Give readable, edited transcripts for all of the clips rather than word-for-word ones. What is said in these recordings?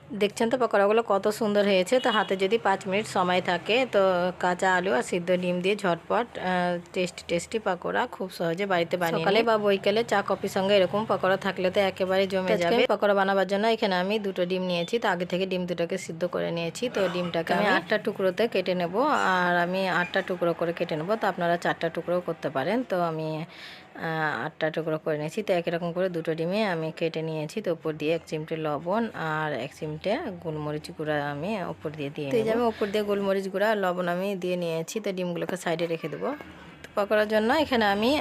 দেখছেন তো পকোড়াগুলো কত সুন্দর হয়েছে। তো হাতে যদি 5 মিনিট সময় থাকে তো কাঁচা আলু আর সিদ্ধ ডিম দিয়ে ঝটপট টেস্টি পকোড়া খুব সহজে বাড়িতে বানিয়ে সকালে বা বৈকালে চা কফির সঙ্গে এরকম পকোড়া থাকলে তো একেবারে জমে যাবে। পকোড়া বানাবার জন্য এখানে আমি 2টো ডিম নিয়েছি। তো আগে থেকে ডিম দুটোকে সিদ্ধ করে নিয়েছি। তো ডিমটাকে আমি 8টা টুকরোতে কেটে নেব, আর আমি 8টা টুকরো করে কেটে নেব। তো আপনারা 4টা টুকরো করতে পারেন। তো আমি 8টা টুকরো করে নিয়েছি। তো একই রকম করে 2টো ডিমে আমি কেটে নিয়েছি। তো উপর দিয়ে 1 চিমটে লবণ আর 1 চিমটে গোলমরিচ গুঁড়া আমি উপর দিয়ে নেব। তো আমি উপর দিয়ে গোলমরিচ গুঁড়া আর লবণ আমি দিয়ে নিয়েছি। তো ডিমগুলোকে সাইডে রেখে দেবো। পকোড়ার জন্য এখানে আমি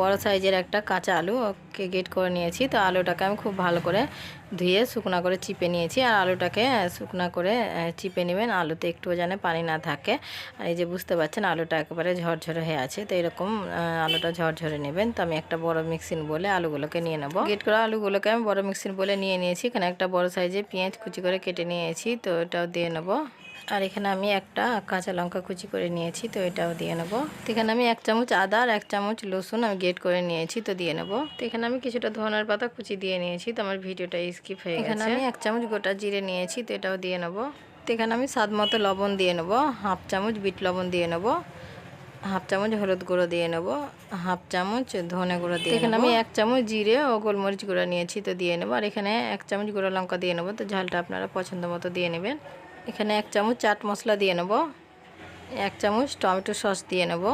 বড় সাইজের একটা কাঁচা আলুকে গ্রেট করে নিয়েছি। তো আলুটাকে আমি খুব ভালো করে ধুয়ে শুকনা করে চিপে নিয়েছি। আর আলুটাকে শুকনা করে চিপে নেবেন, আলুতে একটুও যেন পানি না থাকে। আর এই যে বুঝতে পারছেন আলুটা একেবারে ঝরঝরে হয়ে আছে। তো এরকম আলুটা ঝরঝরে নেবেন। তো আমি একটা বড় মিক্সিং বলে আলুগুলোকে নিয়ে নেব। গ্রেট করা আলুগুলোকে আমি বড় মিক্সিং বলে নিয়ে নিয়েছি। এখানে একটা বড় সাইজে পেঁয়াজ কুচি করে কেটে নিয়েছি। তো এটাও দিয়ে নেব। আর এখানে আমি একটা কাঁচা লঙ্কা কুচি করে নিয়েছি। তো এটাও দিয়ে নেব। তো এখানে আমি 1 চামচ আদা আর 1 চামচ রসুন আমি গ্রেট করে নিয়েছি। তো দিয়ে নেব। তো এখানে আমি কিছুটা ধনের পাতা কুচি দিয়ে নিয়েছি। তো আমার ভিডিওটা স্কিপ হয়ে গেছে। এখানে আমি 1 চামচ গোটা জিরে নিয়েছি। তো এটাও দিয়ে নেব। তো এখানে আমি স্বাদ মতো লবণ দিয়ে নেব, 1/2 চামচ বিট লবণ দিয়ে নেব, 1/2 চামচ হলুদ গুঁড়ো দিয়ে নেব, 1/2 চামচ ধনে গুঁড়ো দিয়ে এখানে আমি 1 চামচ জিরে ও গোলমরিচ গুঁড়ো নিয়েছি। তো দিয়ে নেব। আর এখানে 1 চামচ গুঁড়ো লঙ্কা দিয়ে নেব। তো ঝালটা আপনারা পছন্দ মতো দিয়ে নেবেন। এখানে 1 চামচ চাট মশলা দিয়ে নেব, 1 চামচ টমেটো সস দিয়ে নেব।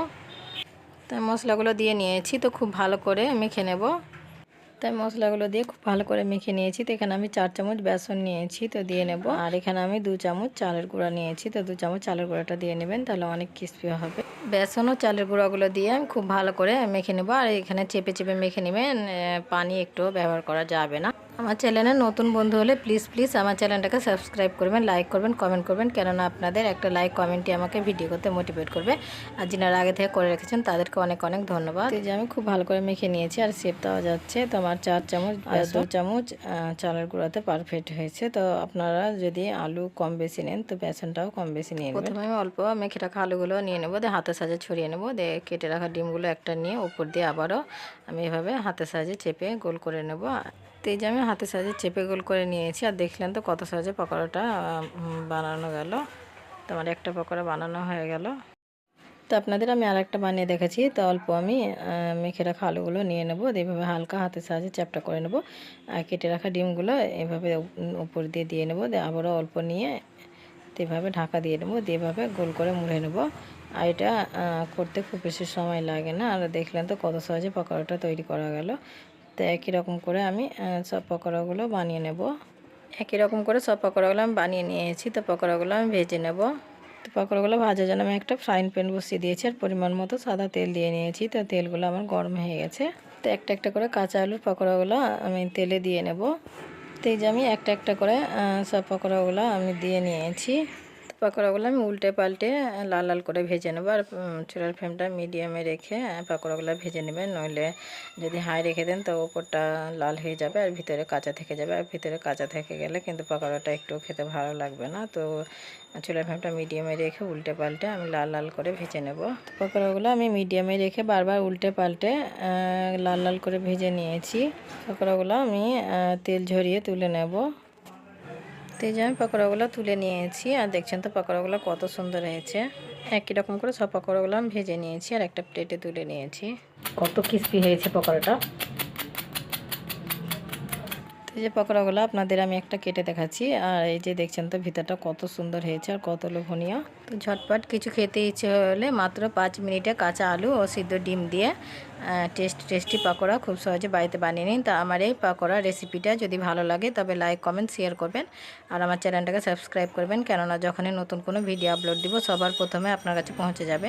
তাই মশলাগুলো দিয়ে নিয়েছি। তো খুব ভালো করে মেখে নেব। তাই মশলাগুলো দিয়ে খুব ভালো করে মেখে নিয়েছি। তো এখানে আমি 4 চামচ বেসন নিয়েছি। তো দিয়ে নেব। আর এখানে আমি 2 চামচ চালের গুঁড়া নিয়েছি। তো 2 চামচ চালের গুঁড়াটা দিয়ে নেবেন, তাহলে অনেক ক্রিস্পি হবে। বেসন ও চালের গুঁড়াগুলো দিয়ে আমি খুব ভালো করে মেখে নেব। আর এখানে চেপে চেপে মেখে নেবেন, পানি একটু ব্যবহার করা যাবে না। আমার চ্যানেলে নতুন বন্ধু হলে প্লিজ আমার চ্যানেলটাকে সাবস্ক্রাইব করবেন, লাইক করবেন, কমেন্ট করবেন। কেননা আপনাদের একটা লাইক কমেন্টই আমাকে ভিডিও করতে মোটিভেট করবে। আর যিনারা আগে থেকে করে রেখেছেন তাদেরকে অনেক অনেক ধন্যবাদ। এই যে আমি খুব ভালো করে মেখে নিয়েছি আর শেপ দেওয়া যাচ্ছে। তো আমার 4 চামচ আর 2 চামচ চালের গুঁড়াতে পারফেক্ট হয়েছে। তো আপনারা যদি আলু কম বেশি নেন তো বেসনটাও কম বেশি নিয়ে নেবেন। প্রথমে আমি অল্প মেখে রাখা আলুগুলো নিয়ে নেবো, দিয়ে হাতের সাহায্যে ছড়িয়ে নেবো, দিয়ে কেটে রাখা ডিমগুলো একটা নিয়ে উপর দিয়ে আবারও আমি এভাবে হাতের সাহায্যে চেপে গোল করে নেব। তো এই যে আমি হাতের সাহায্যে চেপে গোল করে নিয়েছি। আর দেখলেন তো কত সহজে পকোড়াটা বানানো গেল। তো আমার একটা পকোড়া বানানো হয়ে গেল। তো আপনাদের আমি আরেকটা বানিয়ে দেখাচ্ছি। তো অল্প আমি মেখে রাখা আলুগুলো নিয়ে নেব, এভাবে হালকা হাতের সাহায্যে চ্যাপটা করে নেব। আর কেটে রাখা ডিমগুলো এভাবে উপর দিয়ে নেব, দিয়ে আবারও অল্প নিয়ে এভাবে ঢাকা দিয়ে নেব, দিয়ে এভাবে গোল করে মুড়ে নেব। আর এটা করতে খুব বেশি সময় লাগে না। আর দেখলেন তো কত সহজে পকোড়াটা তৈরি করা গেল। তো একই রকম করে আমি সব পকোড়াগুলো বানিয়ে নেব। একই রকম করে সব পকোড়াগুলো আমি বানিয়ে নিয়েছি। তো পকোড়াগুলো আমি ভেজে নেব। তো পকোড়াগুলো ভাজার জন্য আমি একটা ফ্রাইং প্যান বসিয়ে দিয়েছি আর পরিমাণ মতো সাদা তেল দিয়ে নিয়েছি। তো তেলগুলো আমার গরম হয়ে গেছে। তো একটা একটা করে কাঁচা আলুর পকোড়াগুলো আমি তেলে দিয়ে নেব। তো এই যে আমি একটা একটা করে সব পকোড়াগুলো আমি দিয়ে নিয়েছি। পকোড়াগুলো আমি উল্টে পাল্টে লাল লাল করে ভেজে নেবো। আর চুলার ফ্লেমটা মিডিয়ামে রেখে পকোড়াগুলো ভেজে নেবেন, নইলে যদি হাই রেখে দেন তো ওপরটা লাল হয়ে যাবে আর ভিতরে কাঁচা থেকে যাবে। আর ভিতরে কাঁচা থেকে গেলে কিন্তু পকোড়াটা একটু খেতে ভালো লাগবে না। তো চুলার ফ্লেমটা মিডিয়ামে রেখে উল্টে পাল্টে আমি লাল লাল করে ভেজে নেব। পকোড়াগুলো আমি মিডিয়ামে রেখে বারবার উল্টে পাল্টে লাল লাল করে ভেজে নিয়েছি। পকোড়াগুলো আমি তেল ঝরিয়ে তুলে নেব। তো এই যে আমি পকোড়াগুলো তুলে নিয়েছি। আর দেখছেন তো পকোড়াগুলো কত সুন্দর হয়েছে। একই রকম করে সব পকোড়াগুলো আমি ভেজে নিয়েছি আর একটা প্লেটে তুলে নিয়েছি। কত ক্রিস্পি হয়েছে পকোড়াটা। এই যে পকোড়াগুলো আপনাদের আমি একটা কেটে দেখাচ্ছি। আর এই যে দেখছেন তো ভিতরটা কত সুন্দর হয়েছে আর কত লোভনীয়। তো ঝটপট কিছু খেতে ইচ্ছে হলে মাত্র 5 মিনিটে কাঁচা আলু ও সিদ্ধ ডিম দিয়ে টেস্টি পকোড়া খুব সহজে বাড়িতে বানিয়ে নিন। তো আমার এই পকোড়া রেসিপিটা যদি ভালো লাগে তবে লাইক কমেন্ট শেয়ার করবেন আর আমার চ্যানেলটাকে সাবস্ক্রাইব করবেন, কেননা যখনই নতুন কোনো ভিডিও আপলোড দিব সবার প্রথমে আপনার কাছে পৌঁছে যাবে।